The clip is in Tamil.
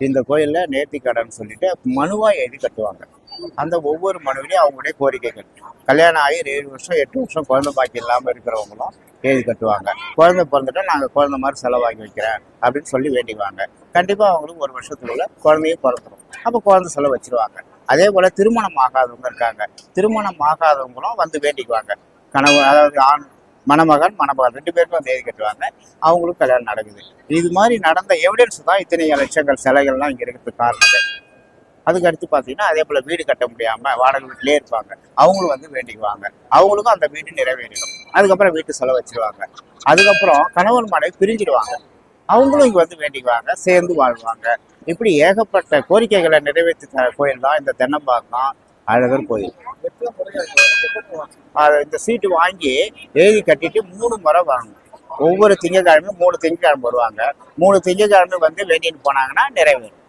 இந்த கோயிலில் நேர்த்தி கடன் சொல்லிட்டு மனுவாக எழுதி கட்டுவாங்க. அந்த ஒவ்வொரு மனுவிலையும் அவங்களுடைய கோரிக்கைகள், கல்யாணம் ஆகி 7 வருஷம் 8 வருஷம் குழந்தை பாக்கி இல்லாமல் இருக்கிறவங்களும் எழுதி கட்டுவாங்க. குழந்தை பிறந்துட்டா நாங்கள் குழந்தை மாதிரி செலவாக்கி வைக்கிறேன் அப்படின்னு சொல்லி வேண்டிக்குவாங்க. கண்டிப்பாக அவங்களுக்கு 1 வருஷத்துக்குள்ள குழந்தையும் பிறந்துடும். அப்போ குழந்தை செலவு வச்சிருவாங்க. அதே போல் திருமணம் ஆகாதவங்க இருக்காங்க. திருமணம் ஆகாதவங்களும் வந்து வேண்டிக்குவாங்க. கனவு, அதாவது ஆண் மணமகன் மணமகன் 2 பேருக்கும் வந்து எழுதி கட்டுவாங்க. அவங்களும் கல்யாணம் நடக்குது. இது மாதிரி நடந்த எவிடன்ஸ் தான் இத்தனை லட்சங்கள் சிலைகள்லாம் இங்கே இருக்கிறதுக்கு காரணம். அதுக்கு அடுத்து பார்த்தீங்கன்னா அதே போல் வீடு கட்ட முடியாமல் வாடகை வீட்டிலே இருப்பாங்க. அவங்களும் வந்து வேண்டிக்குவாங்க. அவங்களுக்கும் அந்த வீடு நிறைவேறிடும். அதுக்கப்புறம் வீட்டு செலவு வச்சிருவாங்க. அதுக்கப்புறம் கணவன் மனைவி பிரிஞ்சிடுவாங்க. அவங்களும் இங்கே வந்து வேண்டிக்குவாங்க, சேர்ந்து வாழ்வாங்க. இப்படி ஏகப்பட்ட கோரிக்கைகளை நிறைவேற்றி கோயில் தான் இந்த தென்னம்பாக்கம் அழகர் கோயில். இந்த சீட்டு வாங்கி எழுதி கட்டிட்டு 3 முறை வாங்கணும். ஒவ்வொரு திங்கக்கிழமையும் 3 திங்கக்கிழமை வருவாங்க. 3 திங்கக்கிழமை வந்து வேண்டின்னு போனாங்கன்னா நிறைவேறும்.